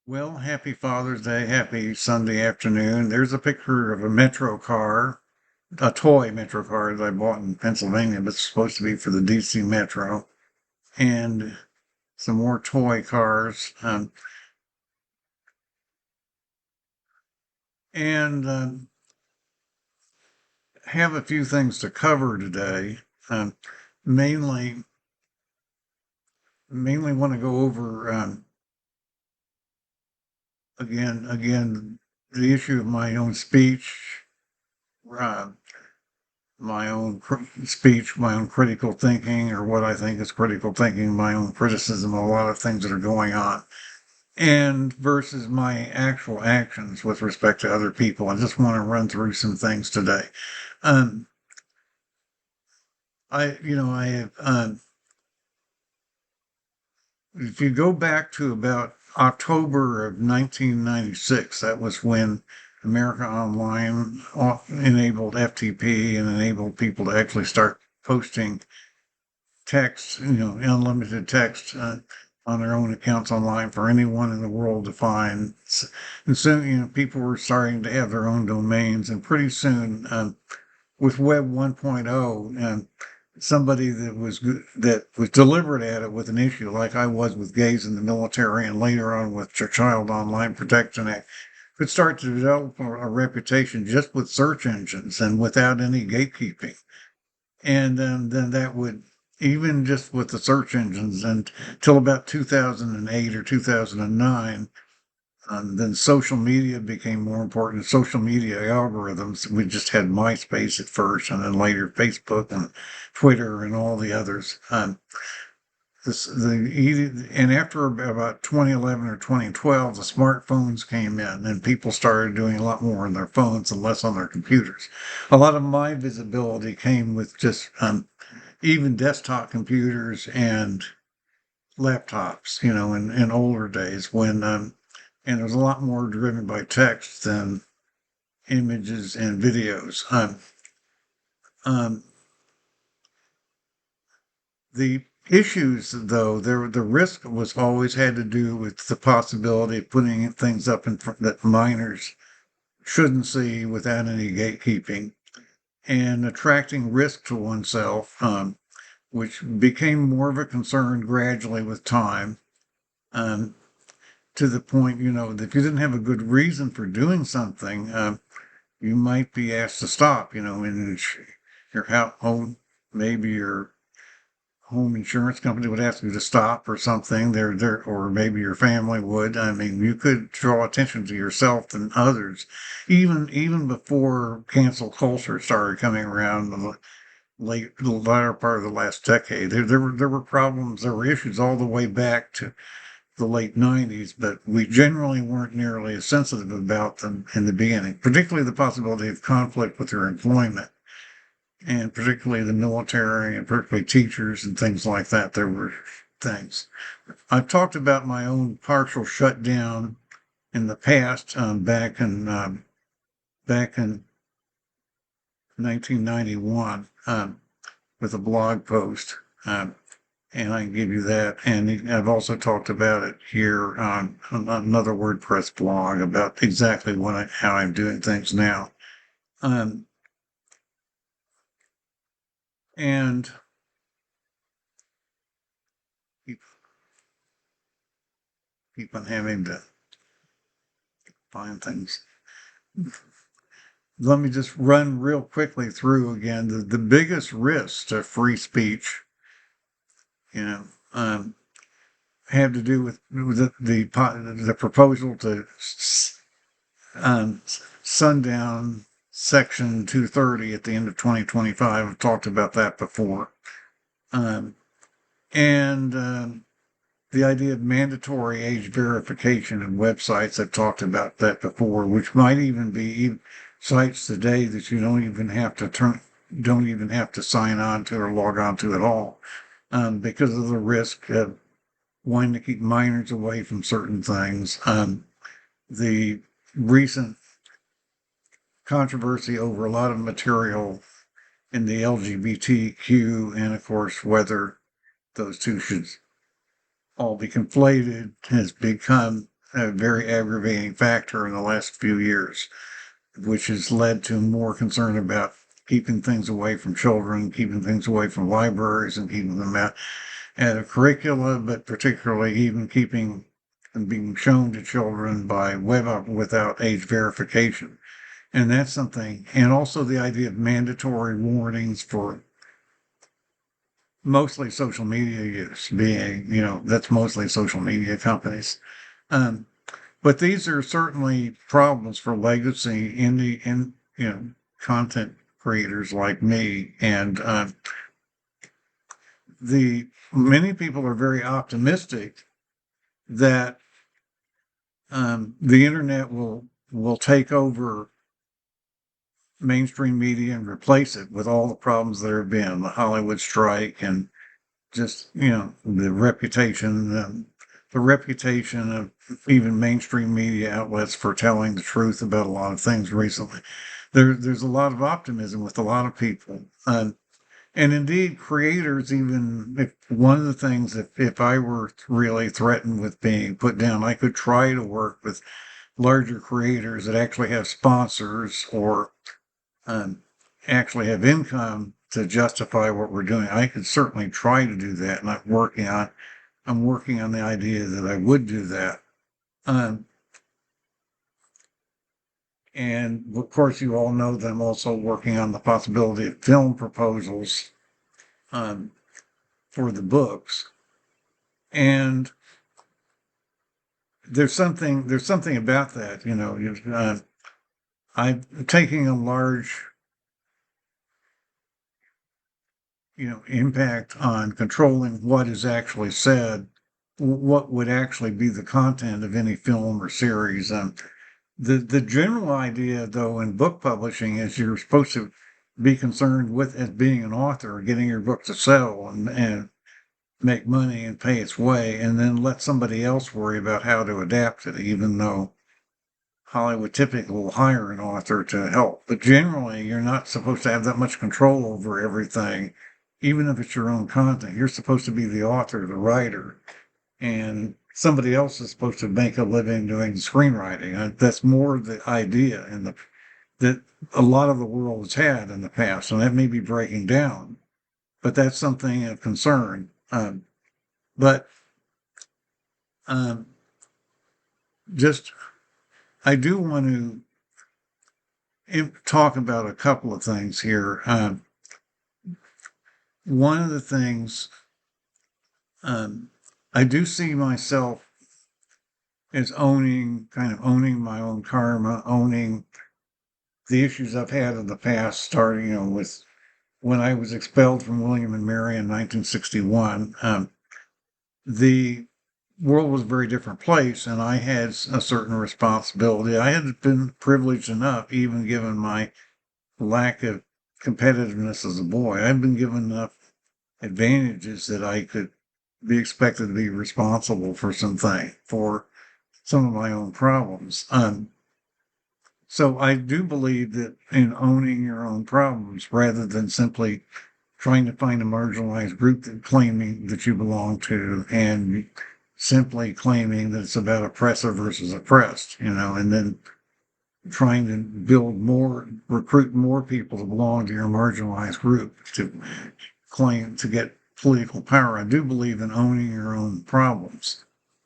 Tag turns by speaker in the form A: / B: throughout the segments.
A: Well, happy Father's Day, happy Sunday afternoon. There's a picture of a Metro car, a toy Metro car that I bought in Pennsylvania, but it's supposed to be for the DC Metro, and some more toy cars. And Have a few things to cover today. Um, mainly, mainly want to go over again the issue of my own speech. Uh, my own speech, my own critical thinking, or what I think is critical thinking, my own criticism of a lot of things that are going on, and versus my actual actions with respect to other people. I just want to run through some things today. Um, I have, if you go back to about October of 1996, that was when America Online enabled FTP and enabled people to actually start posting text, unlimited text on their own accounts online for anyone in the world to find. And soon, people were starting to have their own domains, and pretty soon, with Web 1.0, somebody that was deliberate at it with an issue, like I was with gays in the military, and later on with Child Online Protection Act, could start to develop a reputation just with search engines and without any gatekeeping. And then that would, even just with the search engines, until about 2008 or 2009, then social media became more important. Social media algorithms. We just had MySpace at first, and then later Facebook and Twitter and all the others. And after about 2011 or 2012, the smartphones came in, and people started doing a lot more on their phones and less on their computers. A lot of my visibility came with just even desktop computers and laptops, in older days when, and it was a lot more driven by text than images and videos. Um, the issues, though, the risk was always had to do with the possibility of putting things up in front that minors shouldn't see without any gatekeeping and attracting risk to oneself, which became more of a concern gradually with time. Um, to the point, that if you didn't have a good reason for doing something, you might be asked to stop, in your home, maybe your home insurance company would ask you to stop or something there, or maybe your family would. I mean, you could draw attention to yourself and others, even before cancel culture started coming around in the latter part of the last decade. There were problems, there were issues all the way back to the late 90s, but we generally weren't nearly as sensitive about them in the beginning, particularly the possibility of conflict with your employment, and particularly the military and particularly teachers and things like that. There were things. I've talked about my own partial shutdown in the past, back in 1991, with a blog post. And I can give you that. And I've also talked about it here on another WordPress blog about exactly how I'm doing things now. Um, and keep, keep on having to find things. Let me just run real quickly through again the biggest risk to free speech, you know, um, had to do with the proposal to sundown Section 230 at the end of 2025. I've talked about that before. Um, and The idea of mandatory age verification in websites, I've talked about that before, which might even be sites today that you don't even have to sign on to or log on to at all, because of the risk of wanting to keep minors away from certain things. The recent controversy over a lot of material in the LGBTQ, and of course, whether those two should all be conflated, has become a very aggravating factor in the last few years, which has led to more concern about keeping things away from children, keeping things away from libraries, and keeping them out of curricula, but particularly even keeping and being shown to children by web without age verification. And that's something, and also the idea of mandatory warnings for mostly social media use being, that's mostly social media companies. Um, but these are certainly problems for legacy content creators like me. And the many people are very optimistic that the internet will take over mainstream media and replace it with all the problems there have been, the Hollywood strike and just, the reputation of even mainstream media outlets for telling the truth about a lot of things recently. There's a lot of optimism with a lot of people. And indeed, creators, even if one of the things, if I were really threatened with being put down, I could try to work with larger creators that actually have sponsors or um, actually have income to justify what we're doing. I could certainly try to do that, and I'm working on the idea that I would do that. Um, and of course, you all know that I'm also working on the possibility of film proposals um, for the books. And there's something about that, I'm taking a large, impact on controlling what is actually said, what would actually be the content of any film or series. The general idea, though, in book publishing is you're supposed to be concerned with as being an author, getting your book to sell and make money and pay its way, and then let somebody else worry about how to adapt it, even though Hollywood typically will hire an author to help. But generally, you're not supposed to have that much control over everything, even if it's your own content. You're supposed to be the author, the writer, and somebody else is supposed to make a living doing screenwriting. That's more the idea that a lot of the world has had in the past, and that may be breaking down. But that's something of concern. But um, just I do want to talk about a couple of things here. One of the things I do see myself as kind of owning my own karma, owning the issues I've had in the past, starting, with when I was expelled from William and Mary in 1961. The world was a very different place, and I had a certain responsibility. I had been privileged enough, even given my lack of competitiveness as a boy. I'd been given enough advantages that I could be expected to be responsible for for some of my own problems. So I do believe that in owning your own problems rather than simply trying to find a marginalized group that claiming that you belong to and simply claiming that it's about oppressor versus oppressed, and then trying to recruit more people to belong to your marginalized group to claim to get political power. I do believe in owning your own problems.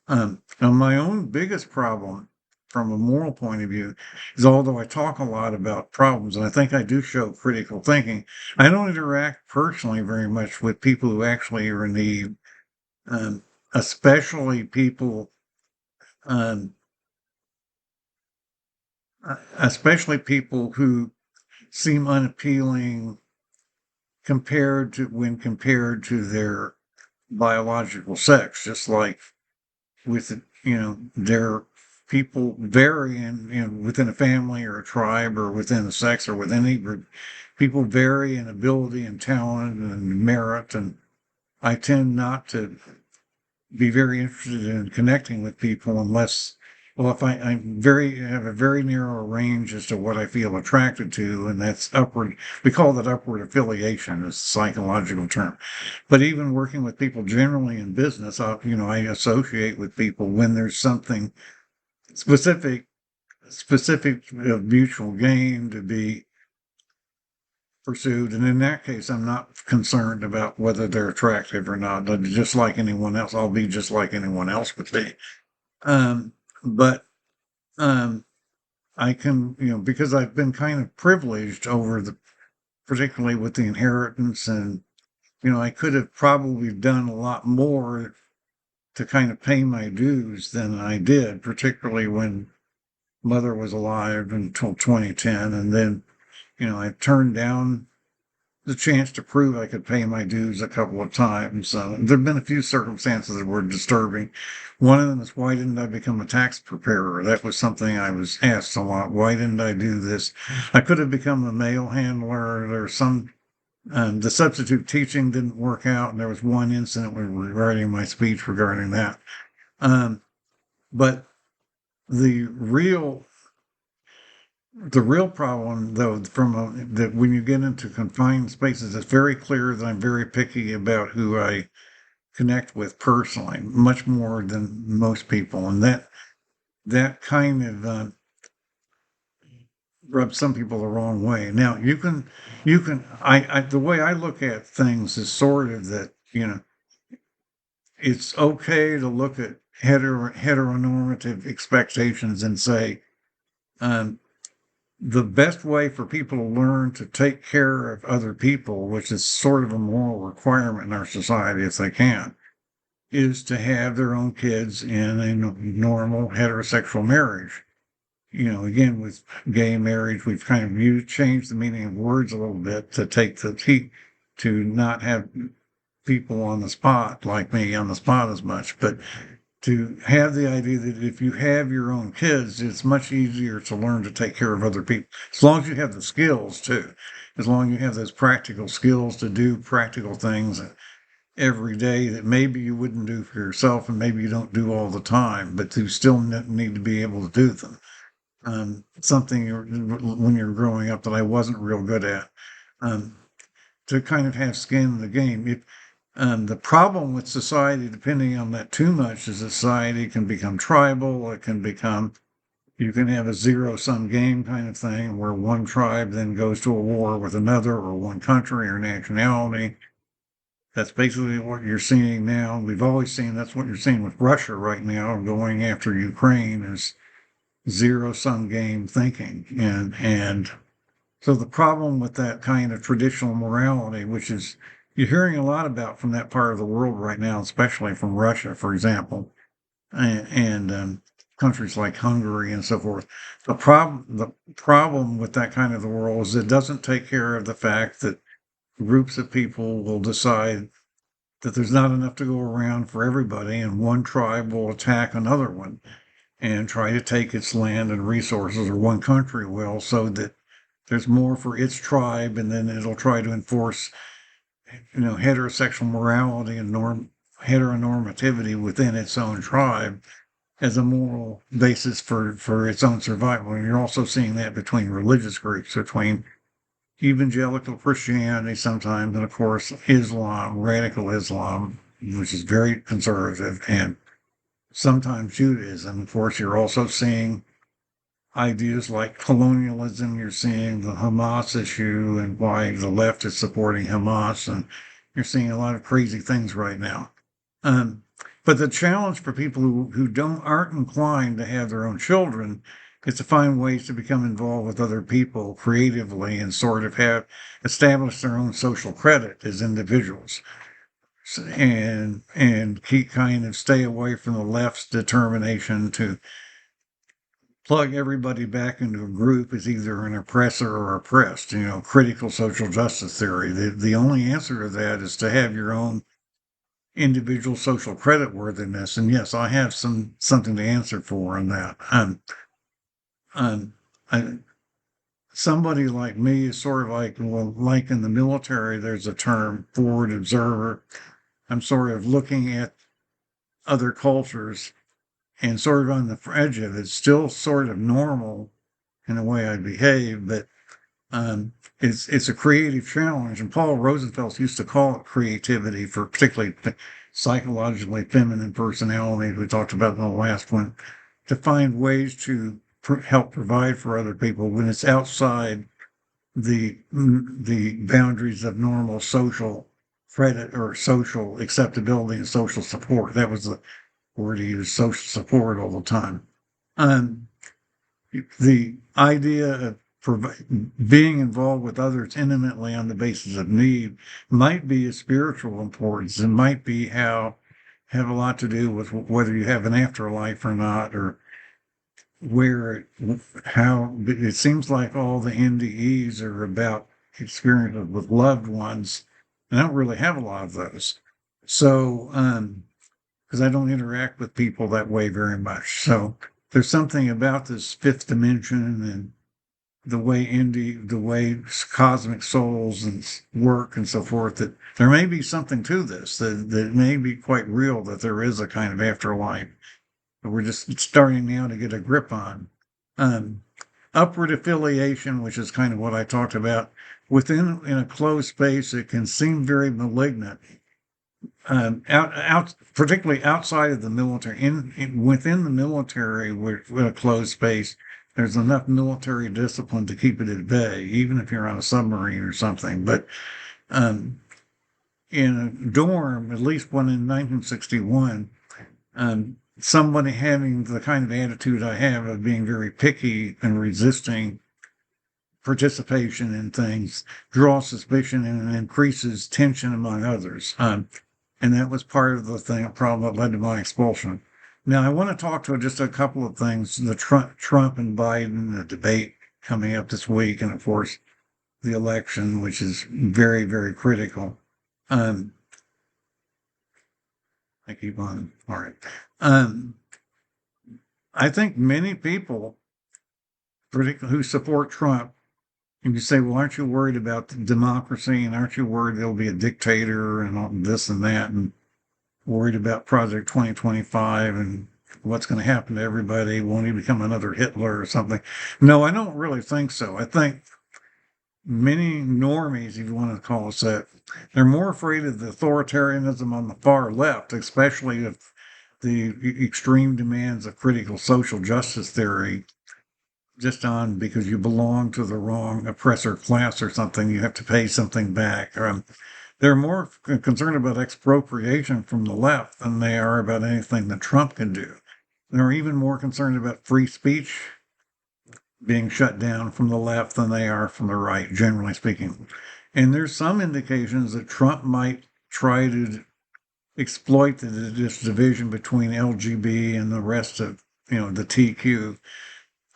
A: Now, my own biggest problem from a moral point of view is although I talk a lot about problems, and I think I do show critical thinking, I don't interact personally very much with people who actually are in need, um, especially people, um, especially people who seem unappealing compared to their biological sex, just like with their people vary within a family or a tribe or within a sex or within any group. People vary in ability and talent and merit, and I tend not to be very interested in connecting with people unless, well, if have a very narrow range as to what I feel attracted to, and that's upward. We call that upward affiliation, is a psychological term. But even working with people generally in business, I associate with people when there's something specific mutual gain to be pursued. And in that case, I'm not concerned about whether they're attractive or not. Just like anyone else, I'll be just like anyone else would be. But um, I can, because I've been kind of privileged over particularly with the inheritance, and I could have probably done a lot more to kind of pay my dues than I did, particularly when mother was alive until 2010. And then, I turned down the chance to prove I could pay my dues a couple of times. There've been a few circumstances that were disturbing. One of them is, why didn't I become a tax preparer? That was something I was asked a lot. Why didn't I do this? I could have become a mail handler. There's some the substitute teaching didn't work out, and there was one incident regarding my speech regarding that. But the real problem, though, that when you get into confined spaces, it's very clear that I'm very picky about who I connect with personally, much more than most people, and that kind of rubs some people the wrong way. Now, the way I look at things is sort of that, it's okay to look at heteronormative expectations and say, the best way for people to learn to take care of other people, which is sort of a moral requirement in our society if they can, is to have their own kids in a normal heterosexual marriage. Again, with gay marriage, we've kind of changed the meaning of words a little bit to take to not have people on the spot, like me, on the spot as much, but to have the idea that if you have your own kids, it's much easier to learn to take care of other people, as long as you have the skills too, as long as you have those practical skills to do practical things every day that maybe you wouldn't do for yourself and maybe you don't do all the time, but you still need to be able to do them. Something when you're growing up that I wasn't real good at, to kind of have skin in the game. The problem with society, depending on that too much, is society can become tribal. You can have a zero-sum game kind of thing where one tribe then goes to a war with another, or one country or nationality. That's basically what you're seeing now. We've always seen that's what you're seeing with Russia right now, going after Ukraine, is zero-sum game thinking. And so the problem with that kind of traditional morality, which is you're hearing a lot about from that part of the world right now, especially from Russia, for example, and countries like Hungary and so forth. The problem with that kind of the world is it doesn't take care of the fact that groups of people will decide that there's not enough to go around for everybody, and one tribe will attack another one and try to take its land and resources, or one country will, so that there's more for its tribe, and then it'll try to enforce, heterosexual morality and heteronormativity within its own tribe as a moral basis for its own survival. And you're also seeing that between religious groups, between evangelical Christianity sometimes, and of course Islam, radical Islam, which is very conservative, and sometimes Judaism. Of course, you're also seeing ideas like colonialism. You're seeing the Hamas issue and why the left is supporting Hamas, and you're seeing a lot of crazy things right now. But the challenge for people who aren't inclined to have their own children is to find ways to become involved with other people creatively and sort of establish their own social credit as individuals, and stay away from the left's determination to plug everybody back into a group as either an oppressor or oppressed. Critical social justice theory. The only answer to that is to have your own individual social credit worthiness. And yes, I have something to answer for on that. Somebody like me is sort of like, well, like in the military, there's a term, forward observer. I'm sort of looking at other cultures and sort of on the edge of it. It's still sort of normal in the way I behave, but it's a creative challenge. And Paul Rosenfeld used to call it creativity for particularly psychologically feminine personalities. We talked about in the last one, to find ways to help provide for other people when it's outside the boundaries of normal social credit or social acceptability and social support. That was the word he used, social support all the time. Um, the idea of being involved with others intimately on the basis of need might be a spiritual importance. It might be have a lot to do with whether you have an afterlife or not, or where how it seems like all the NDEs are about experiences with loved ones. And I don't really have a lot of those. So, because I don't interact with people that way very much. So there's something about this fifth dimension and the way cosmic souls and work and so forth, that there may be something to this, that may be quite real, that there is a kind of afterlife that we're just starting now to get a grip on. Um, Upward affiliation, which is kind of what I talked about, in a closed space, it can seem very malignant. Particularly outside of the military, within the military, with a closed space, there's enough military discipline to keep it at bay, even if you're on a submarine or something. But um, in a dorm, at least one in 1961, somebody having the kind of attitude I have of being very picky and resisting participation in things draws suspicion and increases tension among others. And that was part of the problem that led to my expulsion. Now, I want to talk to just a couple of things: the Trump and Biden, the debate coming up this week, and of course, the election, which is very, very critical. I keep on. All right. I think many people, particularly who support Trump, and you say, well, aren't you worried about the democracy, and aren't you worried there'll be a dictator and all this and that, and worried about Project 2025 and what's going to happen to everybody? Won't he become another Hitler or something? No, I don't really think so. I think many normies, if you want to call us that, they're more afraid of the authoritarianism on the far left, especially if the extreme demands of critical social justice theory, just on because you belong to the wrong oppressor class or something, you have to pay something back. They're more concerned about expropriation from the left than they are about anything that Trump can do. They're even more concerned about free speech being shut down from the left than they are from the right, generally speaking. And there's some indications that Trump might try to exploit this division between LGB and the rest of, the TQ.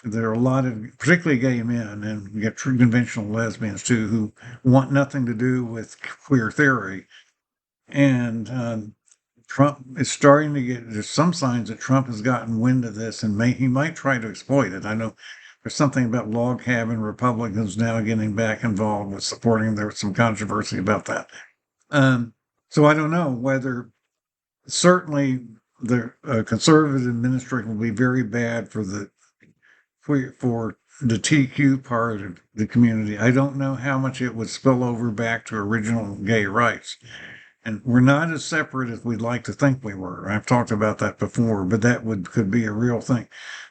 A: There are a lot of, particularly gay men, and you get true conventional lesbians too, who want nothing to do with queer theory. And Trump is starting to there's some signs that Trump has gotten wind of this, and he might try to exploit it. I know there's something about log cabin Republicans now getting back involved with supporting. There was some controversy about that. So I don't know whether, certainly the conservative administration will be very bad for the TQ part of the community. I don't know how much it would spill over back to original gay rights. And we're not as separate as we'd like to think we were. I've talked about that before, but that could be a real thing.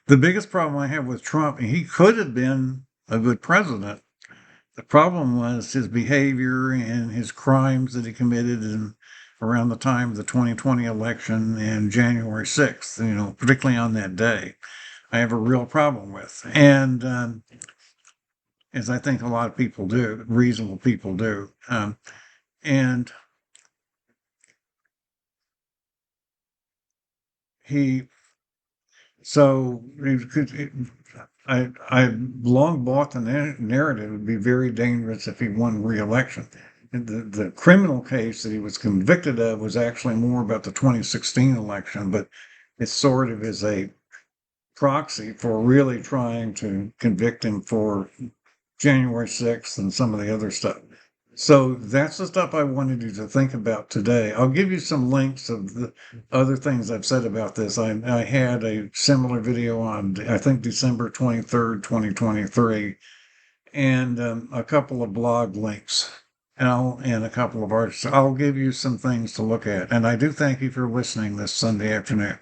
A: The biggest problem I have with Trump, and he could have been a good president. The problem was his behavior and his crimes that he committed around the time of the 2020 election and January 6th, particularly on that day. I have a real problem with. And as I think a lot of people do, reasonable people do. And I long bought the narrative. It would be very dangerous if he won re-election. The criminal case that he was convicted of was actually more about the 2016 election, but it sort of is a proxy for really trying to convict him for January 6th and some of the other stuff. So that's the stuff I wanted you to think about today. I'll give you some links of the other things I've said about this. I had a similar video on, I think, December 23rd, 2023, and a couple of blog links and a couple of articles. I'll give you some things to look at. And I do thank you for listening this Sunday afternoon.